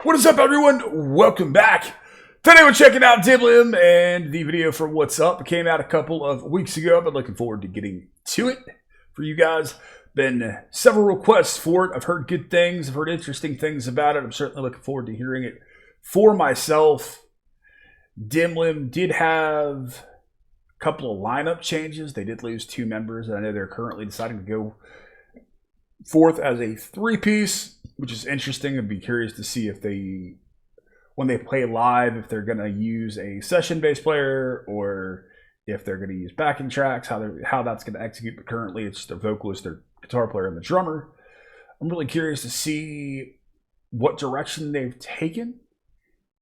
What is up, everyone? Welcome back. Today we're checking out Dimlim, and the video for What's Up it came out a couple of weeks ago. I've been looking forward to getting to it for you guys. Been several requests for it. I've heard good things. I've heard interesting things about it. I'm certainly looking forward to hearing it for myself. Dimlim did have a couple of lineup changes. They did lose 2 members, and I know they're currently deciding to go forth as a 3-piece, which is interesting. I'd be curious to see if they, when they play live, if they're going to use a session bass player or if they're going to use backing tracks, how that's going to execute. But currently it's their vocalist, their guitar player, and the drummer. I'm really curious to see what direction they've taken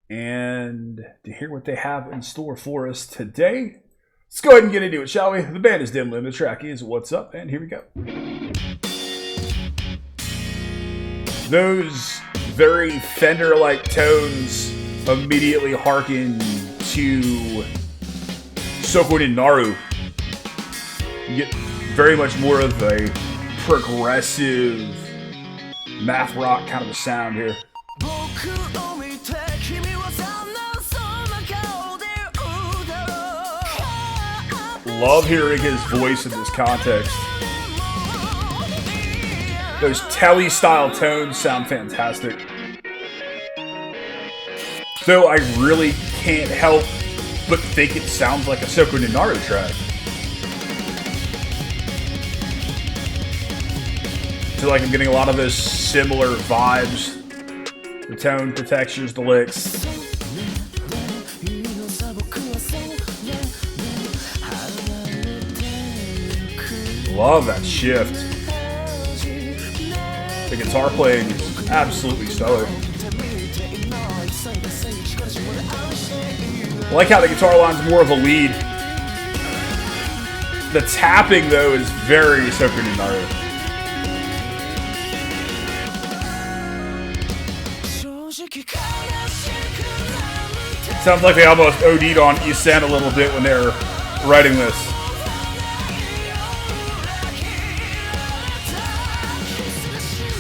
and to hear what they have in store for us today. Let's go ahead and get into it, shall we? The band is Dimlim, the track is What's Up, and here we go. Those very Fender-like tones immediately harken to SokoninDimlim. You get very much more of a progressive math rock kind of a sound here. Love hearing his voice in this context. Those telly-style tones sound fantastic. So I really can't help but think it sounds like a SokoninDimlim track. I feel like I'm getting a lot of those similar vibes. The tone, the textures, the licks. Love that shift. The guitar playing is absolutely stellar. I like how the guitar line's more of a lead. The tapping, though, is very SokoninDimlim. Sounds like they almost OD'd on East End a little bit when they were writing this.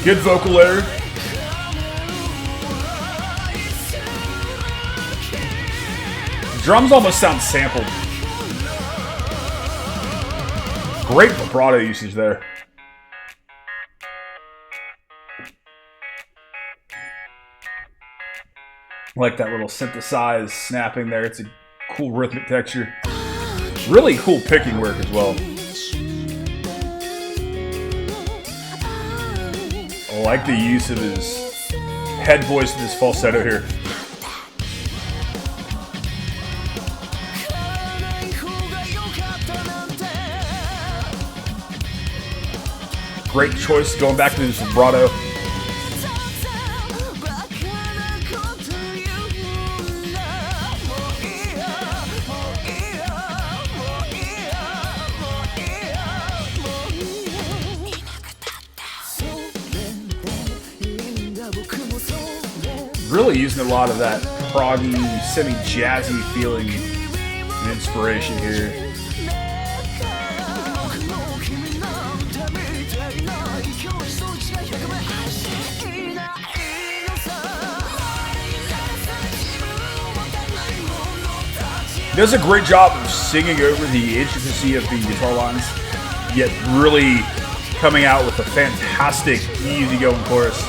Good vocal layer. Drums almost sound sampled. Great vibrato usage there. I like that little synthesized snapping there. It's a cool rhythmic texture. Really cool picking work as well. I like the use of his head voice and his falsetto here. Great choice going back to his vibrato. Really using a lot of that proggy, semi-jazzy feeling and inspiration here. He does a great job of singing over the intricacy of the guitar lines, yet really coming out with a fantastic, easy-going chorus.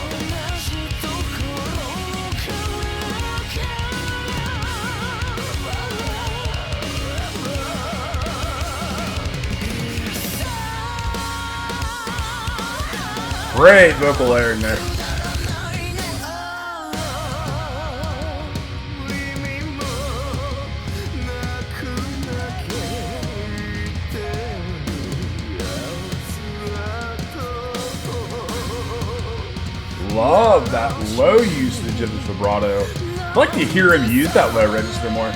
Great vocal layering there. Love that low usage of his vibrato. I'd like to hear him use that low register more.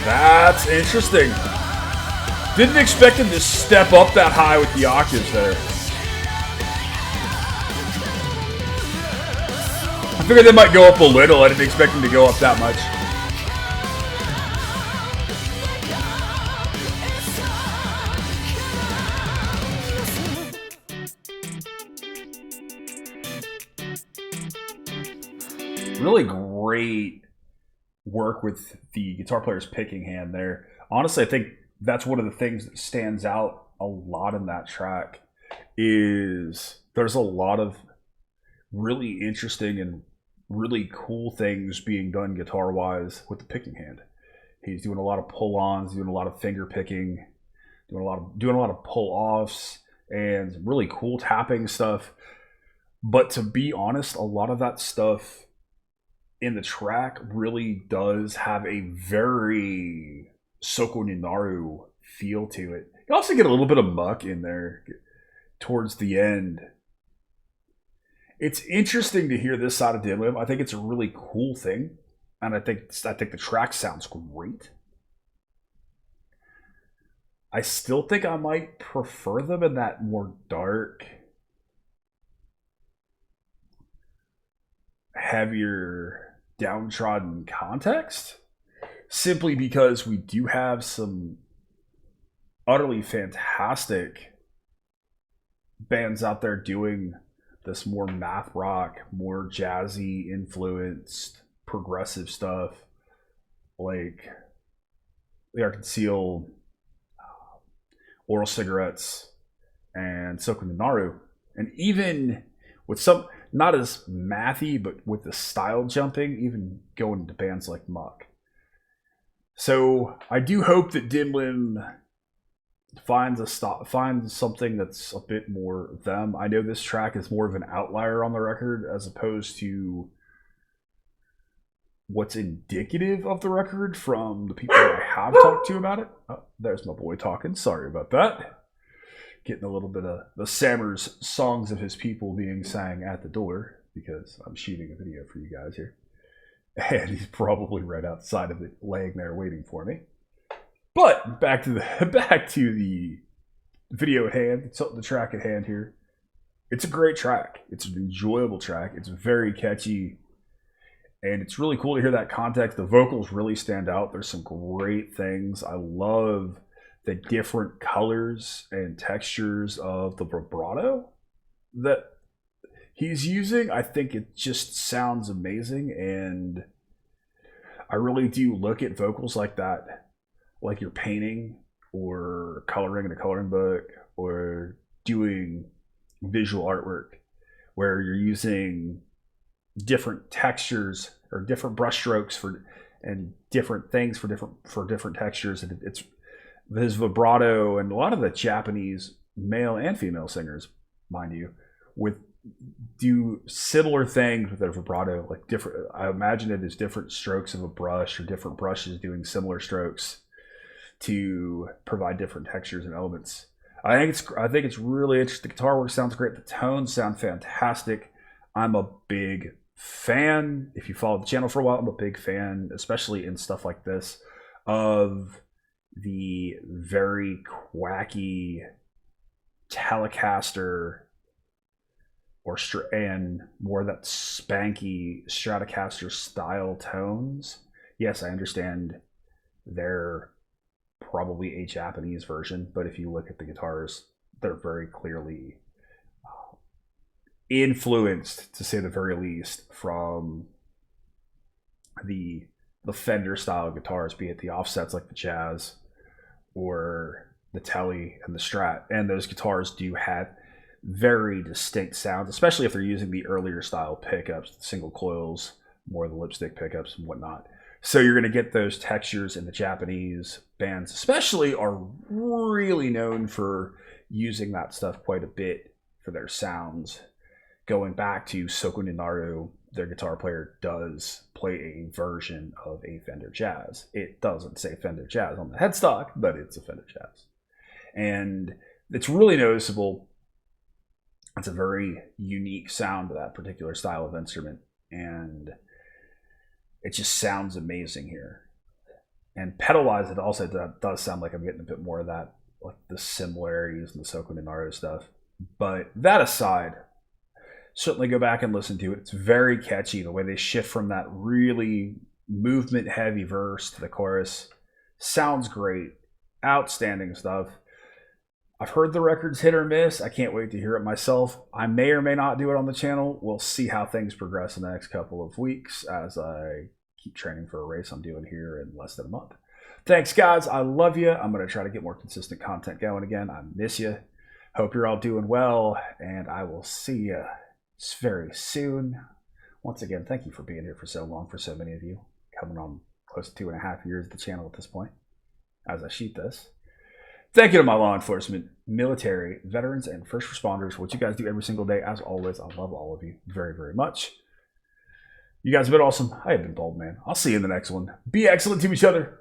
That's interesting. Didn't expect him to step up that high with the octaves there. figured they might go up a little. I didn't expect them to go up that much. Really great work with the guitar player's picking hand there. Honestly, I think that's one of the things that stands out a lot in that track is there's a lot of really interesting and really cool things being done guitar-wise with the picking hand. He's doing a lot of pull-ons, doing a lot of finger picking, doing a lot of pull-offs, and really cool tapping stuff. But to be honest, a lot of that stuff in the track really does have a very SokoninDimlim feel to it. You also get a little bit of muck in there towards the end. It's interesting to hear this side of Dimlim. I think it's a really cool thing, and I think the track sounds great. I still think I might prefer them in that more dark, heavier, downtrodden context, simply because we do have some utterly fantastic bands out there doing this more math rock, more jazzy influenced progressive stuff, like the Arkansas Oral Cigarettes and SokoninDimlim, and even with some, not as mathy, but with the style jumping, even going into bands like Muck. So I do hope that Dimlim finds something that's a bit more them. I know this track is more of an outlier on the record as opposed to what's indicative of the record from the people I have talked to about it. Oh, there's my boy talking. Sorry about that. Getting a little bit of the Sammers songs of his people being sang at the door because I'm shooting a video for you guys here. And he's probably right outside of it, laying there waiting for me. But back to the video at hand, the track at hand here. It's a great track. It's an enjoyable track. It's very catchy. And it's really cool to hear that context. The vocals really stand out. There's some great things. I love the different colors and textures of the vibrato that he's using. I think it just sounds amazing. And I really do look at vocals like that, like you're painting or coloring in a coloring book or doing visual artwork where you're using different textures or different brush strokes for and different things for different textures. And it's his vibrato, and a lot of the Japanese male and female singers, mind you, do similar things with their vibrato, like different. I imagine it as different strokes of a brush or different brushes doing similar strokes to provide different textures and elements. I think it's really interesting. The guitar work sounds great. The tones sound fantastic. I'm a big fan. If you follow the channel for a while, I'm a big fan, especially in stuff like this, of the very quacky Telecaster and more that spanky Stratocaster style tones. Yes, I understand they're probably a Japanese version, but if you look at the guitars, they're very clearly influenced, to say the very least, from the Fender style guitars, be it the offsets like the Jazz or the Tele and the Strat. And those guitars do have very distinct sounds, especially if they're using the earlier style pickups, the single coils, more of the lipstick pickups and whatnot. So you're going to get those textures, in the Japanese bands especially are really known for using that stuff quite a bit for their sounds. Going back to SokoninDimlim, their guitar player does play a version of a Fender Jazz. It doesn't say Fender Jazz on the headstock, but it's a Fender Jazz. And it's really noticeable. It's a very unique sound to that particular style of instrument. And it just sounds amazing here. And pedal-wise, it also does sound like I'm getting a bit more of that, like the similarities in the SokoninDimlim stuff. But that aside, certainly go back and listen to it. It's very catchy. The way they shift from that really movement heavy verse to the chorus sounds great. Outstanding stuff. I've heard the record's hit or miss. I can't wait to hear it myself. I may or may not do it on the channel. We'll see how things progress in the next couple of weeks as I keep training for a race I'm doing here in less than a month. Thanks, guys. I love you. I'm going to try to get more consistent content going again. I miss you. Hope you're all doing well, and I will see you very soon. Once again, thank you for being here for so long, for so many of you. Coming on close to 2.5 years of the channel at this point, as I shoot this. Thank you to my law enforcement, military, veterans, and first responders. What you guys do every single day. As always, I love all of you very, very much. You guys have been awesome. I have been Baldman. I'll see you in the next one. Be excellent to each other.